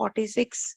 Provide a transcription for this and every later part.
46,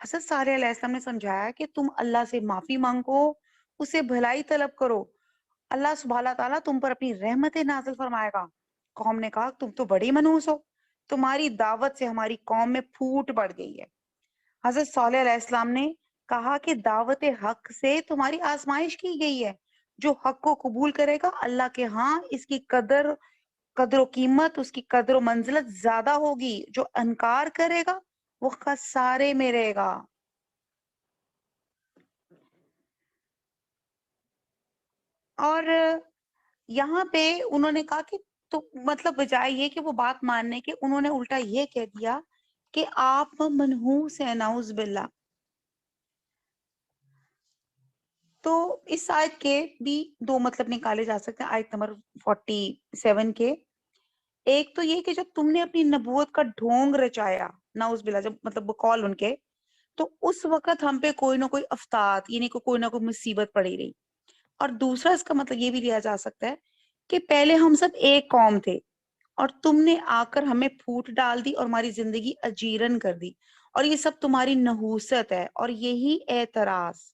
حضرت صالح علیہ السلام نے سمجھایا کہ تم اللہ سے معافی مانگو، اسے بھلائی طلب کرو، اللہ سبحانہ تعالیٰ تم پر اپنی رحمت نازل فرمائے گا۔ قوم نے کہا تم تو بڑی منحوس ہو، تمہاری دعوت سے ہماری قوم میں پھوٹ پڑ گئی ہے۔ حضرت صالح علیہ السلام نے کہا کہ دعوت حق سے تمہاری آزمائش کی گئی ہے، جو حق کو قبول کرے گا اللہ کے ہاں اس کی قدر و قیمت، اس کی قدر و منزلت زیادہ ہوگی، جو انکار کرے گا وہ خسارے میں رہے گا۔ اور یہاں پہ انہوں نے کہا کہ تو مطلب بجائے یہ کہ وہ بات ماننے کے، انہوں نے الٹا یہ کہہ دیا کہ آپ منحوس ہیں، نعوذ باللہ۔ تو اس آیت کے بھی دو مطلب نکالے جا سکتے ہیں، آیت نمبر 47 کے۔ ایک تو یہ کہ جب تم نے اپنی نبوت کا ڈھونگ رچایا، نعوذ باللہ، جب مطلب بقول ان کے، تو اس وقت ہم پہ کوئی نہ کوئی افتاد، یعنی کوئی نہ کوئی مصیبت پڑی رہی۔ اور دوسرا اس کا مطلب یہ بھی لیا جا سکتا ہے کہ پہلے ہم سب ایک قوم تھے اور تم نے آ کر ہمیں پھوٹ ڈال دی اور ہماری زندگی اجیرن کر دی، اور یہ سب تمہاری نحوست ہے، اور یہی اعتراض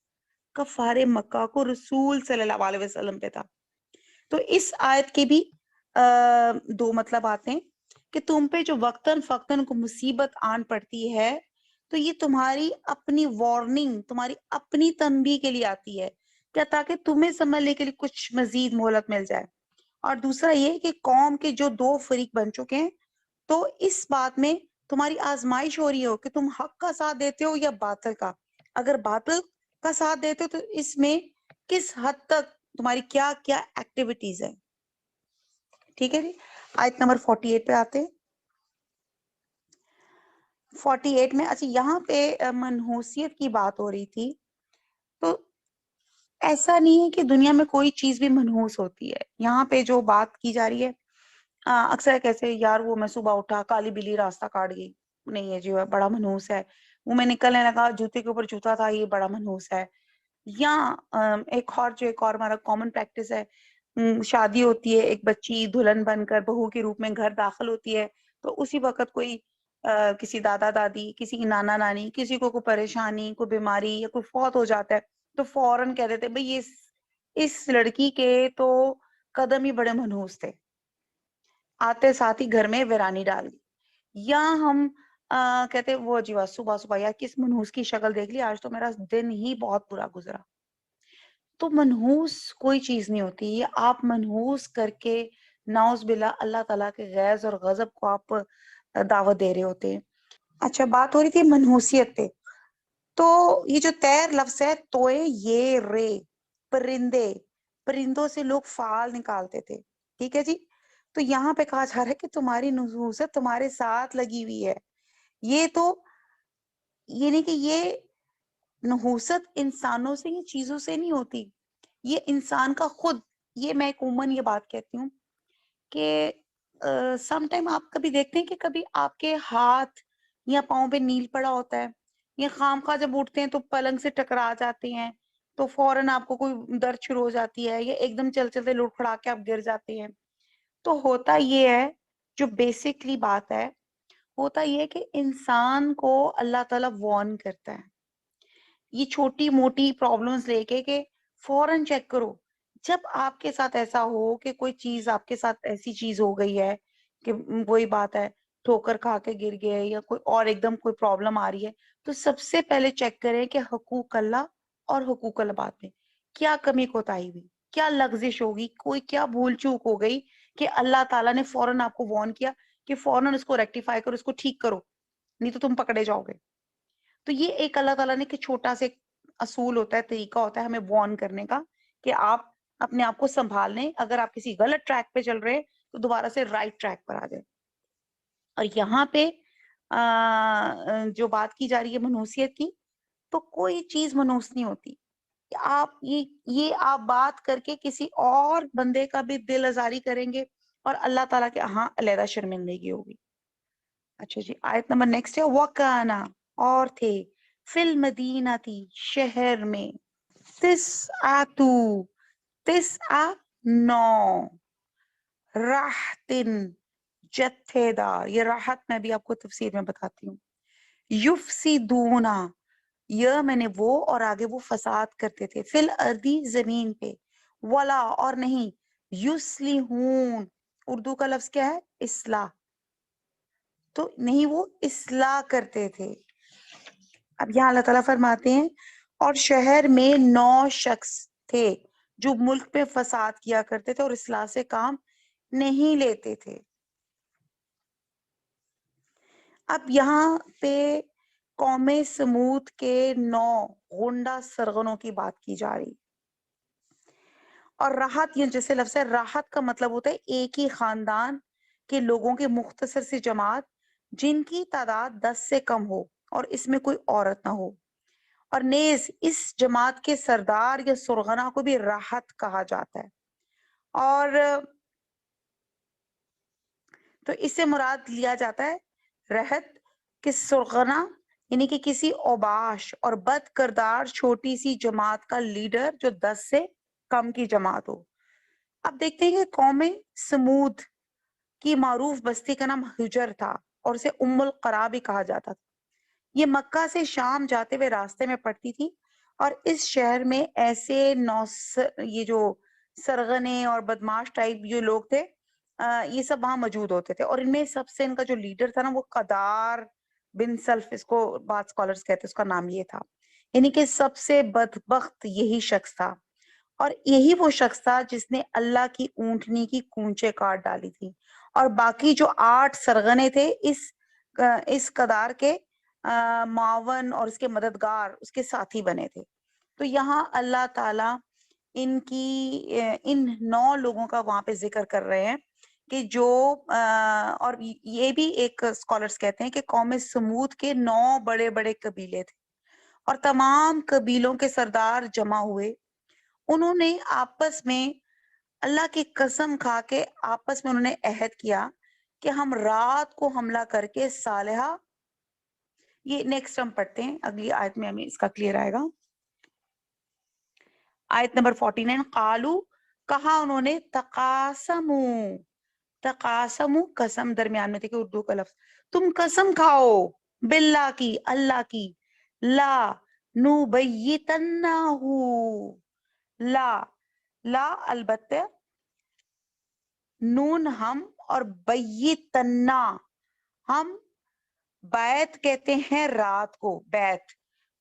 کفار مکہ کو رسول صلی اللہ علیہ وسلم پہ تھا۔ تو اس آیت کے بھی دو مطلب آتے ہیں کہ تم پہ جو وقتاً فقتاً کو مصیبت آن پڑتی ہے تو یہ تمہاری اپنی وارننگ، تمہاری اپنی تنبیہ کے لیے آتی ہے، کیا تاکہ تمہیں سنبھلنے کے لیے کچھ مزید مہلت مل جائے۔ اور دوسرا یہ کہ قوم کے جو دو فریق بن چکے ہیں، تو اس بات میں تمہاری آزمائش ہو رہی ہو کہ تم حق کا ساتھ دیتے ہو یا باطل کا۔ اگر باطل کا ساتھ دیتے ہو تو اس میں کس حد تک تمہاری کیا کیا ایکٹیویٹیز ہیں۔ ٹھیک ہے جی، آیت نمبر 48 پہ آتے ہیں۔ 48 میں اچھا یہاں پہ منحوسیت کی بات ہو رہی تھی، تو ایسا نہیں ہے کہ دنیا میں کوئی چیز بھی منحوس ہوتی ہے۔ یہاں پہ جو بات کی جا رہی ہے، اکثر کیسے یار وہ میں صبح اٹھا کالی بلی راستہ کاٹ گئی، نہیں ہے جی بڑا منحوس ہے، وہ میں نکلنے لگا جوتے کے اوپر جوتا تھا، یہ بڑا منحوس ہے۔ یا ایک اور ہمارا کامن پریکٹس ہے، شادی ہوتی ہے، ایک بچی دلہن بن کر بہو کے روپ میں گھر داخل ہوتی ہے، تو اسی وقت کوئی کسی دادا دادی، کسی کی نانا نانی، کسی کو کوئی پریشانی، کوئی بیماری یا کوئی فوت ہو جاتا ہے، تو فوراً کہہ دیتے بھئی اس لڑکی کے تو قدم ہی بڑے منحوس تھے، آتے ساتھ ہی گھر میں ویرانی ڈال دی۔ یا ہم کہتے وہ جی صبح صبح یا کس منحوس کی شکل دیکھ لی، آج تو میرا دن ہی بہت برا گزرا۔ تو منحوس کوئی چیز نہیں ہوتی، یہ آپ منحوس کر کے نعوذ باللہ اللہ تعالیٰ کے غیظ اور غضب کو آپ دعوت دے رہے ہوتے ہیں۔ اچھا بات ہو رہی تھی منحوسیت پہ، تو یہ جو تیر لفظ ہے، توئے یہ رے، پرندوں سے لوگ فال نکالتے تھے، ٹھیک ہے جی۔ تو یہاں پہ کہا جا رہا ہے کہ تمہاری نحوست تمہارے ساتھ لگی ہوئی ہے۔ یہ تو یعنی کہ یہ نحوست انسانوں سے یا چیزوں سے نہیں ہوتی، یہ انسان کا خود، یہ میں عموماً یہ بات کہتی ہوں کہ سم ٹائم آپ کبھی دیکھتے ہیں کہ کبھی آپ کے ہاتھ یا پاؤں پہ نیل پڑا ہوتا ہے، یا خام خواہ جب اٹھتے ہیں تو پلنگ سے ٹکرا جاتے ہیں تو فوراً آپ کو کوئی درد شروع ہو جاتی ہے، یا ایک دم چلتے لڑکھڑا کے آپ گر جاتے ہیں۔ تو ہوتا یہ ہے، جو بیسکلی بات ہے، ہوتا یہ ہے کہ انسان کو اللہ تعالیٰ وارن کرتا ہے یہ چھوٹی موٹی پرابلمز لے کے کہ فوراً چیک کرو۔ جب آپ کے ساتھ ایسا ہو کہ کوئی چیز آپ کے ساتھ ایسی چیز ہو گئی ہے کہ وہی بات ہے ٹھوکر کھا کے گر گئے یا کوئی اور ایک دم کوئی پرابلم آ رہی ہے، تو سب سے پہلے چیک کریں کہ حقوق اللہ اور حقوق العباد میں کیا کمی کوتاہی ہوئی، کیا لغزش ہوگی، کوئی کیا بھول چوک ہو گئی کہ اللہ تعالیٰ نے فوراً آپ کو وارن کیا کہ فوراً اس کو ریکٹیفائی کرو، اس کو ٹھیک کرو، نہیں تو تم پکڑے جاؤ گے۔ تو یہ ایک اللہ تعالیٰ نے کہ چھوٹا سے اصول ہوتا ہے، طریقہ ہوتا ہے ہمیں وارن کرنے کا کہ آپ اپنے آپ کو سنبھال لیں، اگر آپ کسی غلط ٹریک پہ چل رہے تو دوبارہ سے رائٹ ٹریک پر آ جائیں۔ اور یہاں پہ جو بات کی جا رہی ہے منحوسیت کی، تو کوئی چیز منحوس نہیں ہوتی، آپ یہ آپ بات کر کے کسی اور بندے کا بھی دل آزاری کریں گے اور اللہ تعالیٰ کے ہاں علیحدہ شرمندگی ہوگی۔ اچھا جی، آیت نمبر نیکسٹ ہے، وَكَانَ، اور تھے، فِي الْمَدِينَةِ، شہر میں، تسعہ 9، راحتن، جتھے دار، یہ راحت میں بھی آپ کو تفسیر میں بتاتی ہوں، یفسدون، یہ میں نے وہ اور آگے وہ فساد کرتے تھے فی الارضی زمین پہ ولا اور نہیں یصلحون اردو کا لفظ کیا ہے اصلاح تو نہیں وہ اصلاح کرتے تھے. اب یہاں اللہ تعالیٰ فرماتے ہیں اور شہر میں 9 شخص تھے جو ملک پہ فساد کیا کرتے تھے اور اصلاح سے کام نہیں لیتے تھے. اب یہاں پہ قوم سمود کے 9 غنڈہ سرغنوں کی بات کی جا رہی اور راحت یہ جیسے لفظ ہے راحت کا مطلب ہوتا ہے ایک ہی خاندان کے لوگوں کی مختصر سی جماعت جن کی تعداد 10 سے کم ہو اور اس میں کوئی عورت نہ ہو اور نیز اس جماعت کے سردار یا سرغنا کو بھی راحت کہا جاتا ہے اور تو اس سے مراد لیا جاتا ہے رحت کہ سرغنا یعنی کہ کسی اوباش اور بد کردار چھوٹی سی جماعت کا لیڈر جو 10 سے کم کی جماعت ہو. اب دیکھتے ہیں کہ قوم سمود کی معروف بستی کا نام حجر تھا اور اسے ام القرا بھی کہا جاتا تھا. یہ مکہ سے شام جاتے ہوئے راستے میں پڑتی تھی اور اس شہر میں ایسے یہ جو سرغنے اور بدماش ٹائپ جو لوگ تھے یہ سب وہاں موجود ہوتے تھے اور ان میں سب سے ان کا جو لیڈر تھا نا وہ قدار بن سلف اس کو بعض اسکالرز کہتے ہیں اس کا نام یہ تھا یعنی کہ سب سے بدبخت یہی شخص تھا اور یہی وہ شخص تھا جس نے اللہ کی اونٹنی کی کونچے کاٹ ڈالی تھی اور باقی جو 8 سرغنے تھے اس قدار کے معاون اور اس کے مددگار اس کے ساتھی بنے تھے. تو یہاں اللہ تعالی ان 9 لوگوں کا وہاں پہ ذکر کر رہے ہیں کہ جو اور یہ بھی ایک اسکالرز کہتے ہیں کہ قوم سمود کے 9 بڑے بڑے قبیلے تھے اور تمام قبیلوں کے سردار جمع ہوئے. انہوں نے آپس میں اللہ کی قسم کھا کے آپس میں انہوں نے عہد کیا کہ ہم رات کو حملہ کر کے صالحہ یہ نیکسٹ ہم پڑھتے ہیں اگلی آیت میں ہمیں اس کا کلیئر آئے گا. آیت نمبر 49 قالو کہا انہوں نے تقاسمو قسم درمیان میں تھے کہ اردو کا لفظ تم قسم کھاؤ باللہ کی اللہ کی لا نبیتنہو لا البتہ نون ہم اور بیتنا ہم بیت کہتے ہیں رات کو بیت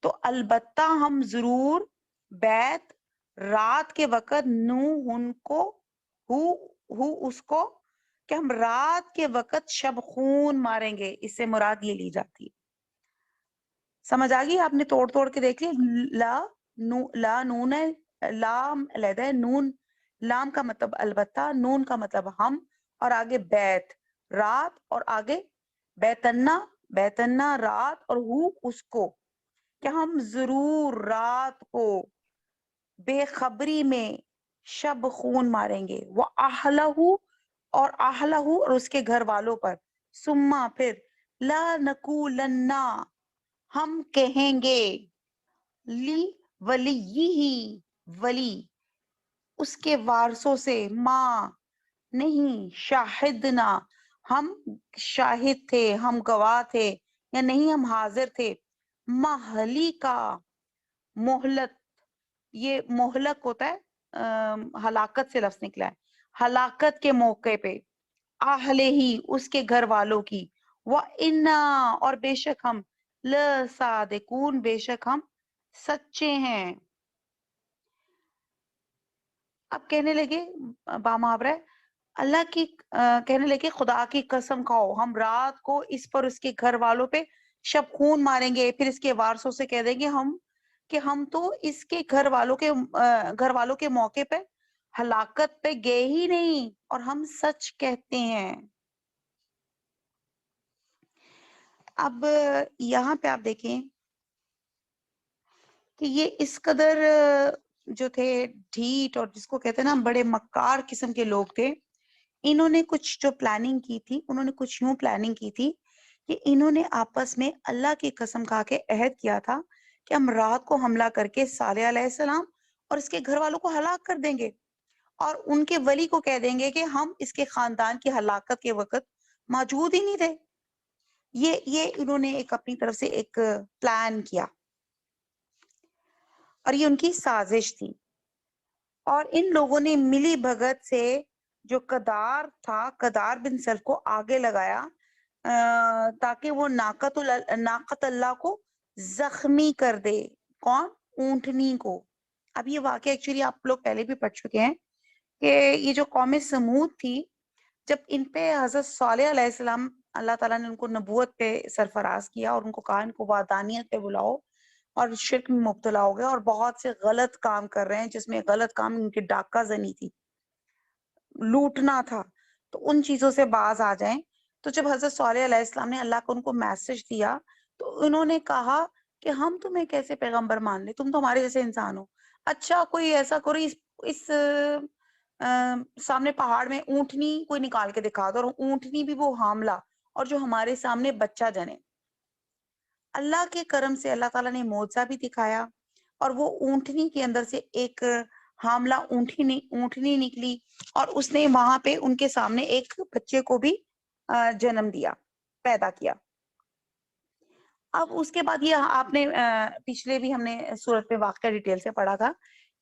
تو البتہ ہم ضرور بیت رات کے وقت ان کو اس کو کہ ہم رات کے وقت شب خون ماریں گے اس سے مراد یہ لی جاتی ہے. سمجھ آ گئی آپ نے توڑ کے دیکھ لا نون ہے لام علیحدہ ہے نون لام کا مطلب البتہ نون کا مطلب ہم اور آگے بیت رات اور آگے بیتنا رات اور اس کو کہ ہم ضرور رات کو بے خبری میں شب خون ماریں گے وہ اہلہ اور اس کے گھر والوں پر سما پھر لا نقولنا ہم کہیں گے لی ولی اس کے وارثوں سے ماں نہیں شاہدنا ہم شاہد تھے ہم گواہ تھے یا نہیں ہم حاضر تھے محلی کا مہلت یہ مہلک ہوتا ہے ہلاکت سے لفظ نکلا ہے ہلاکت کے موقع پہ اہلِ ہی اس کے گھر والوں کی وَإِنَّا اور بے شک ہم لَصَادِقُونَ بے شک ہم سچے ہیں. اب کہنے لگے بامحاورہ اللہ کی کہنے لگے خدا کی قسم کھاؤ ہم رات کو اس پر اس کے گھر والوں پہ شب خون ماریں گے پھر اس کے وارثوں سے کہہ دیں گے ہم تو اس کے گھر والوں کے موقع پہ ہلاکت پہ گئے ہی نہیں اور ہم سچ کہتے ہیں. اب یہاں پہ آپ دیکھیں کہ یہ اس قدر جو تھے ڈھیٹ اور جس کو کہتے ہیں نا بڑے مکار قسم کے لوگ تھے. انہوں نے کچھ جو پلاننگ کی تھی انہوں نے کچھ یوں پلاننگ کی تھی کہ انہوں نے آپس میں اللہ کی قسم کھا کے عہد کیا تھا کہ ہم رات کو حملہ کر کے صالح علیہ السلام اور اس کے گھر والوں کو ہلاک کر دیں گے اور ان کے ولی کو کہہ دیں گے کہ ہم اس کے خاندان کی ہلاکت کے وقت موجود ہی نہیں تھے. یہ انہوں نے ایک اپنی طرف سے ایک پلان کیا. اور یہ ان کی سازش تھی. اور ان لوگوں نے ملی بھگت سے جو قدار تھا، قدار بن سلف کو آگے لگایا تاکہ وہ ناقت اللہ کو زخمی کر دے. کون؟ اونٹنی کو. اب یہ واقعہ ایکچولی آپ لوگ پہلے بھی پڑھ چکے ہیں کہ یہ جو قوم سمود تھی، جب ان پہ حضرت صالح علیہ السلام، اللہ تعالیٰ نے ان کو نبوت پہ سرفراز کیا اور ان کو کہا ان کو وحدانیت پہ بلاؤ، اور شرک میں مبتلا ہو گئے اور بہت سے غلط کام کر رہے ہیں، جس میں غلط کام ان کی ڈاکہ زنی تھی، لوٹنا تھا. تو ان چیزوں سے باز آ جائیں. تو جب حضرت صالح علیہ السلام نے اللہ کو ان کو میسج دیا تو انہوں نے کہا کہ ہم تمہیں کیسے پیغمبر مان لیں، تم تو ہمارے جیسے انسان ہو. اچھا کوئی ایسا کرو، اس سامنے پہاڑ میں اونٹنی کوئی نکال کے دکھا دو، اور اونٹنی بھی وہ حاملہ اور جو ہمارے سامنے بچہ جنے. اللہ کے کرم سے اللہ تعالیٰ نے معجزہ بھی دکھایا، اور وہ اونٹنی کے اندر سے ایک حاملہ اونٹنی نکلی، اور اس نے وہاں پہ ان کے سامنے ایک بچے کو بھی جنم دیا، پیدا کیا. اب اس کے بعد یہ آپ نے پچھلے بھی ہم نے سورت میں واقعہ ڈیٹیل سے پڑھا تھا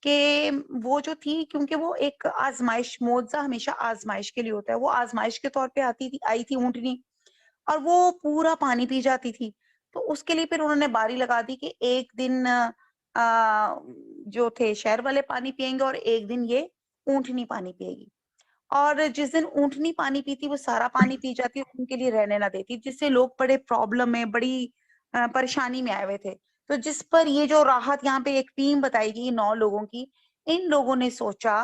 کہ وہ جو تھی، کیونکہ وہ ایک آزمائش، معجزہ ہمیشہ آزمائش کے لیے ہوتا ہے، وہ آزمائش کے طور پہ آئی تھی اونٹنی، اور وہ پورا پانی پی جاتی تھی. تو اس کے لیے پھر انہوں نے باری لگا دی کہ ایک دن جو تھے شہر والے پانی پیئیں گے اور ایک دن یہ اونٹنی پانی پیے گی. اور جس دن اونٹنی پانی پیتی وہ سارا پانی پی جاتی اور ان کے لیے رہنے نہ دیتی، جس سے لوگ بڑے پرابلم میں، بڑی پریشانی میں آئے ہوئے تھے. تو جس پر یہ جو راحت یہاں پہ ایک ٹیم بتائی گئی 9 لوگوں کی، ان لوگوں نے سوچا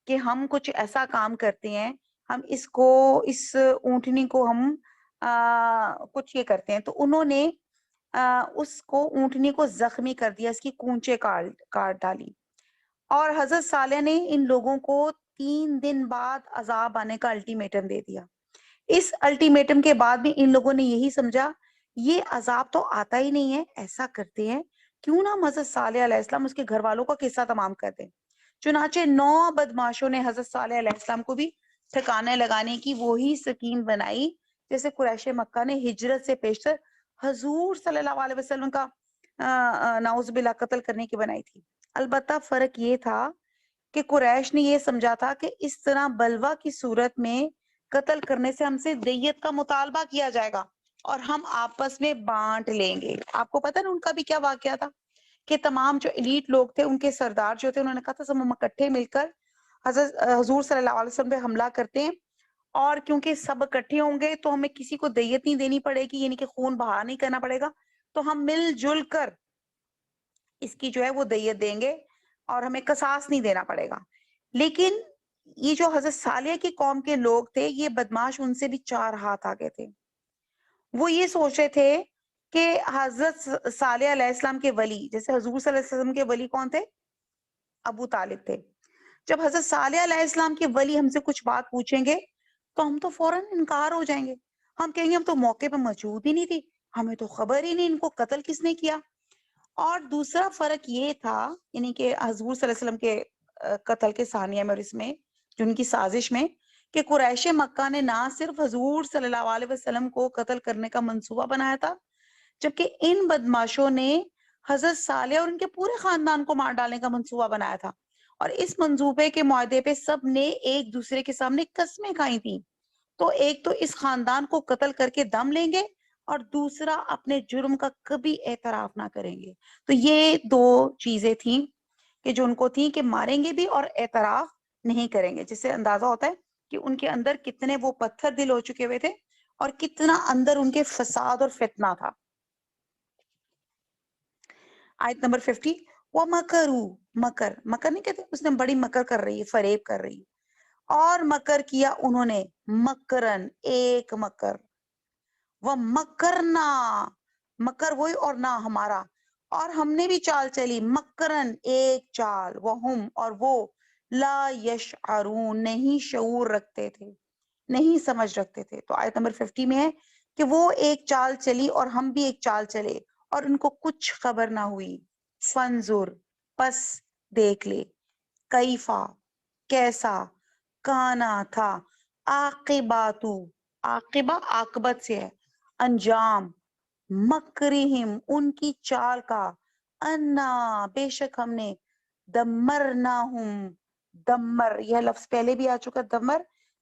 کہ ہم کچھ ایسا کام کرتے ہیں، ہم اس اونٹنی کو ہم کچھ یہ کرتے ہیں. تو انہوں نے اس کو اونٹنی کو زخمی کر دیا، اس کی کونچے کاٹ ڈالی. اور حضرت صالح نے ان لوگوں کو 3 دن بعد عذاب آنے کا الٹیمیٹم دے دیا. اس الٹیمیٹم کے بعد بھی ان لوگوں نے یہی سمجھا یہ عذاب تو آتا ہی نہیں ہے، ایسا کرتے ہیں کیوں نہ حضرت صالح علیہ السلام اس کے گھر والوں کا قصہ تمام کر دیں. چنانچہ 9 بدماشوں نے حضرت صالح علیہ السلام کو بھی ٹھکانے لگانے کی وہی سکیم بنائی جیسے قریش مکہ نے ہجرت سے پیشتر حضور صلی اللہ علیہ وسلم کا نعوذ باللہ قتل کرنے کی بنائی تھی. البتہ فرق یہ تھا کہ قریش نے یہ سمجھا تھا کہ اس طرح بلوا کی صورت میں قتل کرنے سے ہم سے دیت کا مطالبہ کیا جائے گا اور ہم آپس میں بانٹ لیں گے. آپ کو پتہ نا ان کا بھی کیا واقعہ تھا کہ تمام جو ایلیٹ لوگ تھے، ان کے سردار جو تھے، انہوں نے کہا تھا سب ہم اکٹھے مل کر حضور صلی اللہ علیہ وسلم پہ حملہ کرتے ہیں، اور کیونکہ سب اکٹھے ہوں گے تو ہمیں کسی کو دیت نہیں دینی پڑے گی، یعنی کہ خون بہا نہیں کرنا پڑے گا، تو ہم مل جل کر اس کی جو ہے وہ دیت دیں گے اور ہمیں قصاص نہیں دینا پڑے گا. لیکن یہ جو حضرت صالح کی قوم کے لوگ تھے، یہ بدماش ان سے بھی 4 ہاتھ آگے تھے. وہ یہ سوچ رہے تھے کہ حضرت صالح علیہ السلام کے ولی، جیسے حضور صلی اللہ علیہ وسلم کے ولی کون تھے؟ ابو طالب تھے. جب حضرت صالح علیہ السلام کے ولی ہم سے کچھ بات پوچھیں گے تو ہم تو فوراً انکار ہو جائیں گے، ہم کہیں گے ہم تو موقع پہ موجود ہی نہیں تھی، ہمیں تو خبر ہی نہیں ان کو قتل کس نے کیا. اور دوسرا فرق یہ تھا، یعنی کہ حضور صلی اللہ علیہ وسلم کے قتل کے ثانیہ میں اور اس میں جو ان کی سازش میں، کہ قریش مکہ نے نہ صرف حضور صلی اللہ علیہ وسلم کو قتل کرنے کا منصوبہ بنایا تھا، جبکہ ان بدماشوں نے حضرت صالح اور ان کے پورے خاندان کو مار ڈالنے کا منصوبہ بنایا تھا. اور اس منصوبے کے معاہدے پہ سب نے ایک دوسرے کے سامنے قسمیں کھائی تھیں. تو ایک تو اس خاندان کو قتل کر کے دم لیں گے، اور دوسرا اپنے جرم کا کبھی اعتراف نہ کریں گے. تو یہ 2 چیزیں تھیں کہ جو ان کو تھیں کہ ماریں گے بھی اور اعتراف نہیں کریں گے، جس سے اندازہ ہوتا ہے کہ ان کے اندر کتنے وہ پتھر دل ہو چکے ہوئے تھے اور کتنا اندر ان کے فساد اور فتنہ تھا. آیت نمبر 50، وَمَكَرُوا، مکر نہیں کہتے، اس نے بڑی مکر کر رہی ہے، فریب کر رہی ہے. اور مکر کیا انہوں نے، مکرن، ایک مکر، وَمَكَرْنَا، مکر وہی اور نہ ہمارا، اور ہم نے بھی چال چلی، مکرن، ایک چال، وَهُمْ، اور وہ، لا یشعرون، نہیں شعور رکھتے تھے، نہیں سمجھ رکھتے تھے. تو آیت نمبر 50 میں ہے کہ وہ ایک چال چلی اور ہم بھی ایک چال چلے اور ان کو کچھ خبر نہ ہوئی. فنظر، پس دیکھ لے، کیفا، کیسا، کانا تھا، عاقباتو، عاقبہ عاقبت سے ہے، انجام، مکرہم، ان کی چال کا، انا بے شک ہم نے دمرناہم، دمر یہ لفظ پہلے بھی آ چکا، دمر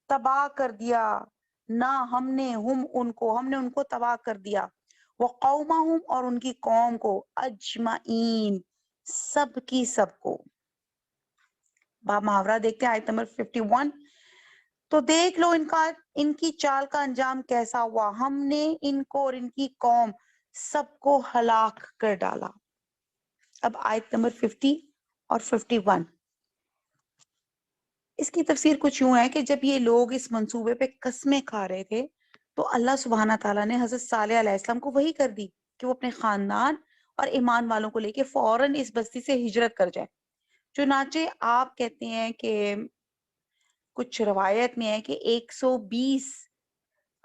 تباہ کر دیا، نہ ہم نے ہم نے ان کو تباہ کر دیا، وقومہم اور ان کی قوم کو، اجمعین سب کی سب کو۔ محاورہ دیکھتے ہیں آیت نمبر 51، تو دیکھ لو ان کی چال کا انجام کیسا ہوا، ہم نے ان کو اور ان کی قوم سب کو ہلاک کر ڈالا۔ اب آیت نمبر 50 اور 51، اس کی تفسیر کچھ یوں ہے کہ جب یہ لوگ اس منصوبے پہ قسمیں کھا رہے تھے تو اللہ سبحانہ تعالیٰ نے حضرت صالح علیہ السلام کو وحی کر دی کہ وہ اپنے خاندان اور ایمان والوں کو لے کے فوراً اس بستی سے ہجرت کر جائے۔ چنانچہ آپ کہتے ہیں کہ کچھ روایت میں ہے کہ 120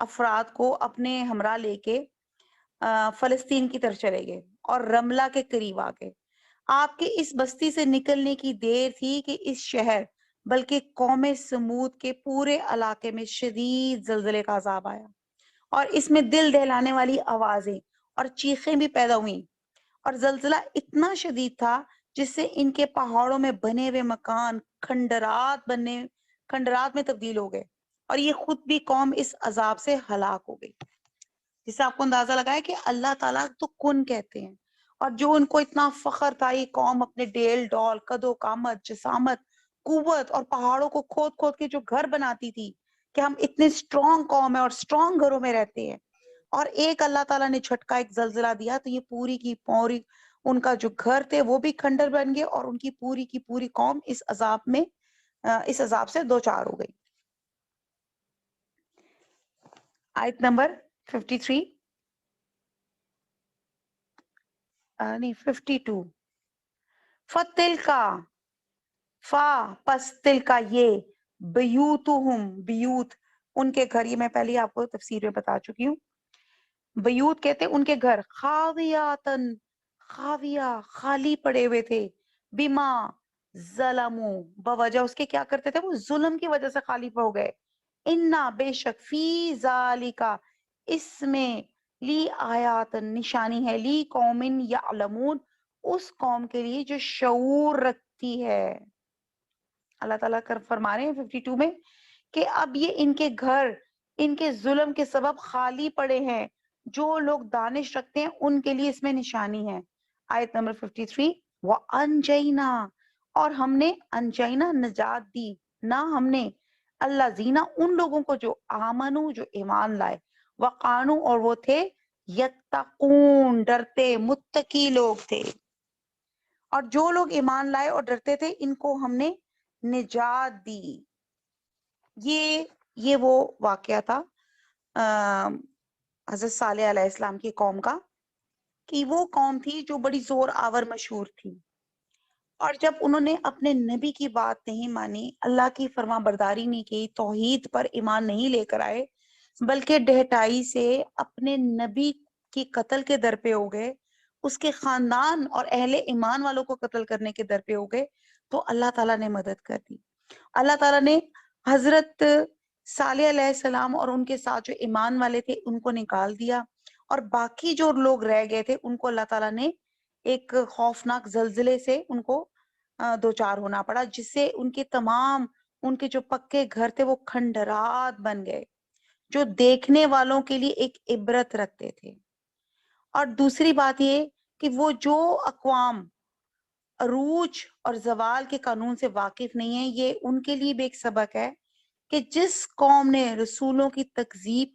افراد کو اپنے ہمراہ لے کے فلسطین کی طرف چلے گئے اور رملہ کے قریب آ گئے۔ آپ کے اس بستی سے نکلنے کی دیر تھی کہ اس شہر بلکہ قوم سمود کے پورے علاقے میں شدید زلزلے کا عذاب آیا، اور اس میں دل دہلانے والی آوازیں اور چیخیں بھی پیدا ہوئیں، اور زلزلہ اتنا شدید تھا جس سے ان کے پہاڑوں میں بنے ہوئے مکان کھنڈرات میں تبدیل ہو گئے، اور یہ خود بھی قوم اس عذاب سے ہلاک ہو گئی۔ جس سے آپ کو اندازہ لگا ہے کہ اللہ تعالیٰ تو کن کہتے ہیں، اور جو ان کو اتنا فخر تھا یہ قوم اپنے ڈیل ڈول، قد و قامت، جسامت، قوت اور پہاڑوں کو کھود کھود کے جو گھر بناتی تھی کہ ہم اتنے اسٹرانگ قوم ہیں اور اسٹرانگ گھروں میں رہتے ہیں، اور ایک اللہ تعالیٰ نے جھٹکا ایک زلزلہ دیا تو یہ پوری کی پوری ان کا جو گھر تھے وہ بھی کھنڈر بن گئے، اور ان کی پوری قوم اس عذاب سے دوچار ہو گئی۔ آیت نمبر 53 نہیں 52، فتل کا پس تل کا یہ بیوتہم بیوت ان کے گھر، یہ میں پہلے آپ کو تفسیر میں بتا چکی ہوں، بیوت کہتے ان کے گھر، خاویاتن خاویہ خالی پڑے ہوئے تھے، بما ظلموا بوجہ اس کے کیا کرتے تھے، وہ ظلم کی وجہ سے خالی ہو گئے، انا بے شک فی ذالکا اس میں لی آیات نشانی ہے، لی قوم یعلمون اس قوم کے لیے جو شعور رکھتی ہے۔ اللہ تعالیٰ فرما رہے ہیں 52 میں کہ اب یہ ان کے گھر ان کے ظلم کے سبب خالی پڑے ہیں، جو لوگ دانش رکھتے ہیں ان کے لیے اس میں نشانی ہے۔ آیت نمبر 53، وَأَنْجَيْنَا اور ہم نے انجینا نجات دی، نہ ہم نے اللہ زینا ان لوگوں کو جو آمنو جو ایمان لائے، وقانو اور وہ تھے یتقون ڈرتے، متقی لوگ تھے، اور جو لوگ ایمان لائے اور ڈرتے تھے ان کو ہم نے نجات دی۔ یہ وہ واقعہ تھا حضرت صالح علیہ السلام کی قوم کا، کہ وہ قوم تھی جو بڑی زور آور مشہور تھی، اور جب انہوں نے اپنے نبی کی بات نہیں مانی، اللہ کی فرما برداری نہیں کی، توحید پر ایمان نہیں لے کر آئے، بلکہ ڈہٹائی سے اپنے نبی کی قتل کے در پہ ہو گئے، اس کے خاندان اور اہل ایمان والوں کو قتل کرنے کے در پہ ہو گئے، تو اللہ تعالیٰ نے مدد کر دی۔ اللہ تعالیٰ نے حضرت صالح علیہ السلام اور ان کے ساتھ جو ایمان والے تھے ان کو نکال دیا، اور باقی جو لوگ رہ گئے تھے ان کو اللہ تعالیٰ نے ایک خوفناک زلزلے سے ان کو دوچار ہونا پڑا، جس سے ان کے جو پکے گھر تھے وہ کھنڈرات بن گئے، جو دیکھنے والوں کے لیے ایک عبرت رکھتے تھے۔ اور دوسری بات یہ کہ وہ جو اقوام عروج اور زوال کے قانون سے واقف نہیں ہیں، یہ ان کے لیے بھی ایک سبق ہے کہ جس قوم نے رسولوں کی تکذیب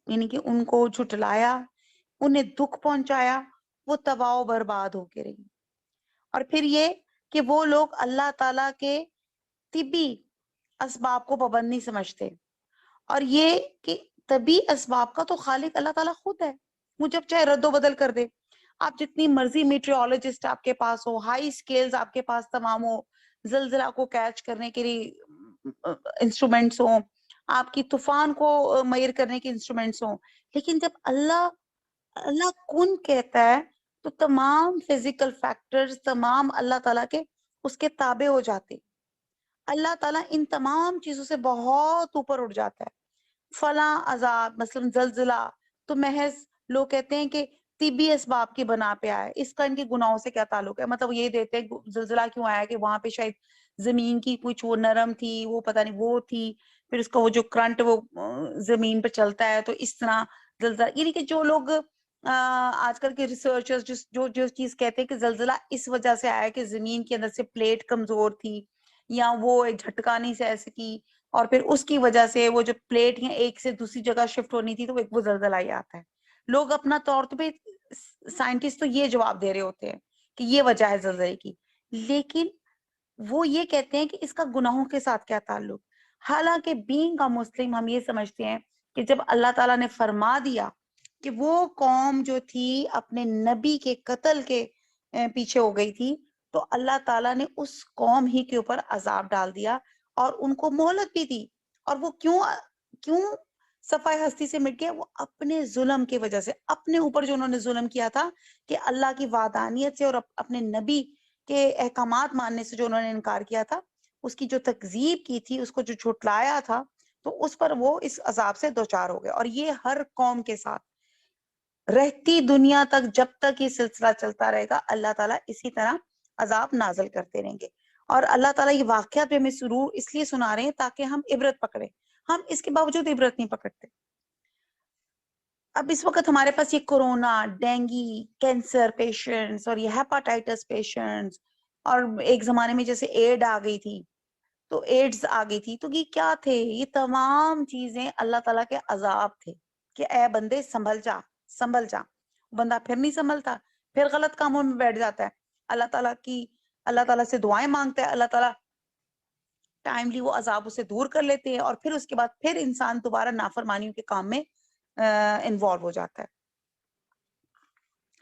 یعنی کہ ان کو جھٹلایا، انہیں دکھ پہنچایا، وہ تباہ و برباد ہو کے رہی۔ اور پھر یہ کہ وہ لوگ اللہ تعالیٰ کے طبی اسباب کو پابند نہیں سمجھتے، اور یہ کہ طبی اسباب کا تو خالق اللہ تعالیٰ خود ہے، وہ جب چاہے رد و بدل کر دے۔ آپ جتنی مرضی میٹریولوجسٹ آپ کے پاس ہو، ہائی سکیلز آپ کے پاس تمام ہو، زلزلہ کو کیچ کرنے کے لیے انسٹرومنٹس ہوں، آپ کی طوفان کو میئر کرنے کے انسٹرومنٹس ہوں، لیکن جب اللہ کن کہتا ہے تو تمام فزیکل فیکٹرز تمام اللہ تعالیٰ کے اس کے تابع ہو جاتے۔ اللہ تعالیٰ ان تمام چیزوں سے بہت اوپر اٹھ جاتا ہے۔ فلاں عذاب مثلا زلزلہ تو محض لوگ کہتے ہیں کہ طبی اسباب کی بنا پہ آیا, اس کا ان کے گناہوں سے کیا تعلق ہے؟ مطلب یہ دیتے ہیں زلزلہ کیوں آیا کہ وہاں پہ شاید زمین کی کچھ وہ نرم تھی, وہ پتہ نہیں وہ تھی, پھر اس کا وہ جو کرنٹ وہ زمین پہ چلتا ہے تو اس طرح زلزلہ. یعنی کہ جو لوگ آج کل کے ریسرچرز جو چیز کہتے ہیں کہ زلزلہ اس وجہ سے آیا کہ زمین کے اندر سے پلیٹ کمزور تھی یا وہ ایک جھٹکا نہیں سہ سکی, اور پھر اس کی وجہ سے وہ جو پلیٹ یا ایک سے دوسری جگہ شفٹ ہونی تھی تو وہ زلزلہ ہی آتا ہے. لوگ اپنا طور پہ سائنٹسٹ تو یہ جواب دے رہے ہوتے ہیں کہ یہ وجہ ہے زلزلے کی, لیکن وہ یہ کہتے ہیں کہ اس کا گناہوں کے ساتھ کیا تعلق. حالانکہ بینگ کا مسلم ہم یہ سمجھتے ہیں کہ جب اللہ تعالیٰ نے فرما دیا کہ وہ قوم جو تھی اپنے نبی کے قتل کے پیچھے ہو گئی تھی, تو اللہ تعالیٰ نے اس قوم ہی کے اوپر عذاب ڈال دیا اور ان کو مہلت بھی دی. اور وہ کیوں صفائے ہستی سے مٹ گئے؟ وہ اپنے ظلم کی وجہ سے, اپنے اوپر جو انہوں نے ظلم کیا تھا کہ اللہ کی وحدانیت سے اور اپنے نبی کے احکامات ماننے سے جو انہوں نے انکار کیا تھا, اس کی جو تکذیب کی تھی, اس کو جو جھٹلایا تھا, تو اس پر وہ اس عذاب سے دوچار ہو گئے. اور یہ ہر قوم کے ساتھ رہتی دنیا تک, جب تک یہ سلسلہ چلتا رہے گا, اللہ تعالیٰ اسی طرح عذاب نازل کرتے رہیں گے. اور اللہ تعالیٰ یہ واقعات بھی ہمیں ضرور اس لیے سنا رہے ہیں تاکہ ہم عبرت پکڑیں. ہم اس کے باوجود عبرت نہیں پکڑتے. اب اس وقت ہمارے پاس یہ کورونا, ڈینگی, کینسر پیشنٹس اور یہ ہیپاٹائٹس پیشنٹس, اور ایک زمانے میں جیسے ایڈ آ گئی تھی تو ایڈز آ گئی تھی, تو یہ کیا تھے؟ یہ تمام چیزیں اللہ تعالیٰ کے عذاب تھے کہ اے بندے سنبھل جا سنبھل جا. بندہ پھر نہیں سنبھلتا, پھر غلط کاموں میں بیٹھ جاتا ہے, اللہ تعالیٰ سے دعائیں مانگتا ہے, اللہ تعالیٰ ٹائملی وہ عذاب اسے دور کر لیتے ہیں, اور پھر اس کے بعد پھر انسان دوبارہ نافرمانیوں کے کام میں انوالو ہو جاتا ہے.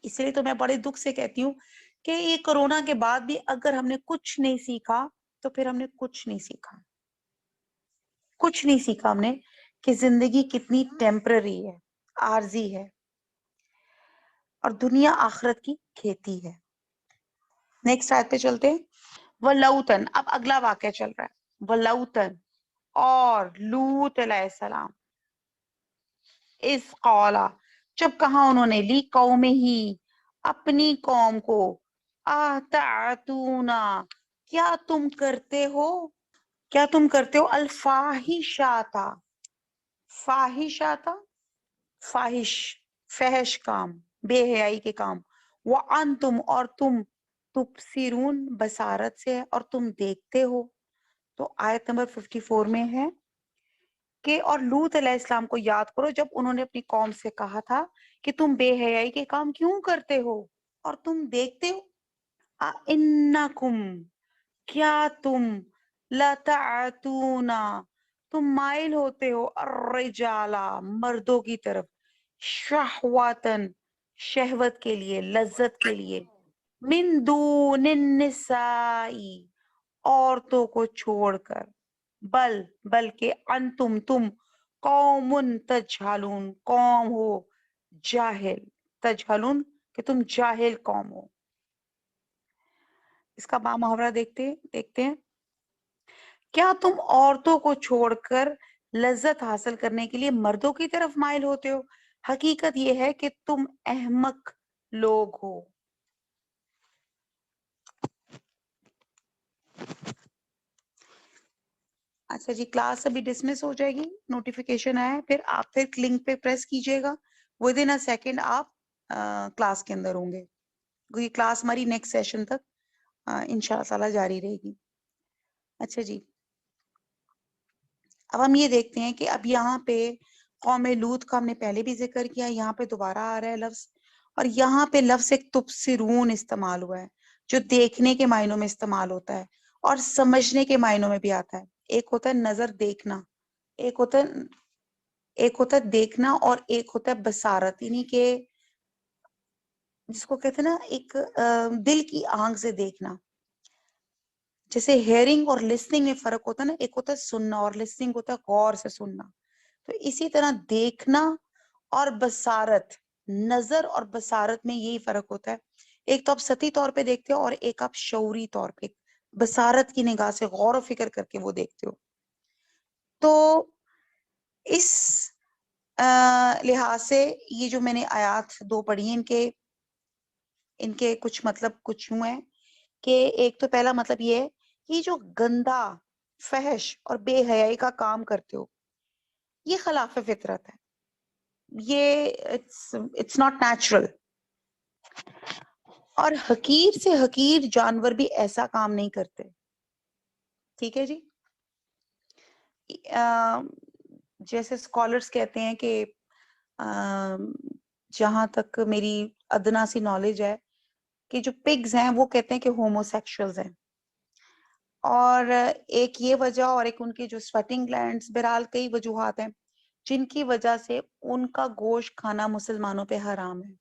اس لیے تو میں بڑے دکھ سے کہتی ہوں کہ یہ کرونا کے بعد بھی اگر ہم نے کچھ نہیں سیکھا تو پھر ہم نے کچھ نہیں سیکھا. کچھ نہیں سیکھا ہم نے کہ زندگی کتنی ٹیمپرری ہے, عارضی ہے, اور دنیا آخرت کی کھیتی ہے. نیکسٹ آیت پہ چلتے ہیں. وَلَوْتًا, اب اگلا واقعہ چل رہا ہے. وَلَوْتًا, اور لوط علیہ السلام, اس قولا, جب کہا انہوں نے, لی قوم ہی, اپنی قوم کو, آتعتونا, کیا تم کرتے ہو, کیا تم کرتے ہو, الفاحشاتا, فاحشاتا, فاحش, فحش کام, بے حیائی کے کام, وَأَنْتُمْ, اور تم, تبصرون, بصارت سے, اور تم دیکھتے ہو. تو آیت نمبر 54 میں ہے کہ اور لوط علیہ السلام کو یاد کرو جب انہوں نے اپنی قوم سے کہا تھا کہ تم بے حیائی کے کام کیوں کرتے ہو اور تم دیکھتے ہو. اِنَّکُمْ, کیا تم, لَتَعْتُونَ, تم مائل ہوتے ہو, الرجال, مردوں کی طرف, شہواتن, شہوت کے لیے, لذت کے لیے, من دون النساء, عورتوں کو چھوڑ کر, بلکہ انتم, تم, قوم تجہلون, قوم ہو جاہل, تجہلون کہ تم جاہل قوم ہو. اس کا با محاورہ دیکھتے ہیں. کیا تم عورتوں کو چھوڑ کر لذت حاصل کرنے کے لیے مردوں کی طرف مائل ہوتے ہو؟ حقیقت یہ ہے کہ تم احمق لوگ ہو. اچھا جی, کلاس ابھی ڈسمس ہو جائے گی, نوٹیفیکیشن آیا, پھر آپ پھر لنک پہ پریس کیجئے گا, ود ان اے سیکنڈ آپ کلاس کے اندر ہوں گے. یہ کلاس ہماری نیکسٹ سیشن تک انشاءاللہ تعالی جاری رہے گی. اچھا جی, اب ہم یہ دیکھتے ہیں کہ اب یہاں پہ قوم لوط کا ہم نے پہلے بھی ذکر کیا, یہاں پہ دوبارہ آ رہا ہے لفظ, اور یہاں پہ لفظ ایک تبصرون استعمال ہوا ہے جو دیکھنے کے معنوں میں استعمال ہوتا ہے اور سمجھنے کے معنوں میں بھی آتا ہے. ایک ہوتا ہے نظر دیکھنا, ایک ہوتا ہے دیکھنا, اور ایک ہوتا ہے بصارت, یعنی کہ جس کو کہتے ہیں نا ایک دل کی آنکھ سے دیکھنا. جیسے ہیئرنگ اور لسننگ میں فرق ہوتا ہے نا, ایک ہوتا ہے سننا اور لسننگ ہوتا ہے غور سے سننا. تو اسی طرح دیکھنا اور بصارت, نظر اور بصارت میں یہی فرق ہوتا ہے. ایک تو آپ سطحی طور پہ دیکھتے ہو اور ایک آپ شعوری طور پہ بصارت کی نگاہ سے غور و فکر کر کے وہ دیکھتے ہو. تو اس لحاظ سے یہ جو میں نے آیات 2 پڑھی ہیں ان کے کچھ مطلب کچھ یوں ہیں کہ ایک تو پہلا مطلب یہ ہے کہ جو گندا فحش اور بے حیائی کا کام کرتے ہو یہ خلاف فطرت ہے، یہ اٹس ناٹ نیچرل. اور حقیر سے حقیر جانور بھی ایسا کام نہیں کرتے. ٹھیک ہے جی. جیسے اسکالرس کہتے ہیں کہ جہاں تک میری ادنا سی نالج ہے کہ جو پگز ہیں وہ کہتے ہیں کہ ہومو سیکشولز ہیں، اور ایک یہ وجہ اور ایک ان کی جو سویٹنگ گلینڈز، بہرحال کئی وجوہات ہیں جن کی وجہ سے ان کا گوشت کھانا مسلمانوں پہ حرام ہے.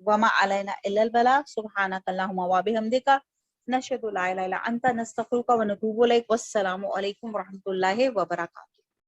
وما علینا الا البلاغ سبحانک اللہم وبحمدک نشہد لا الہ الا انت نستغفرک ونتوب الیک. والسلام علیکم ورحمۃ اللہ وبرکاتہ.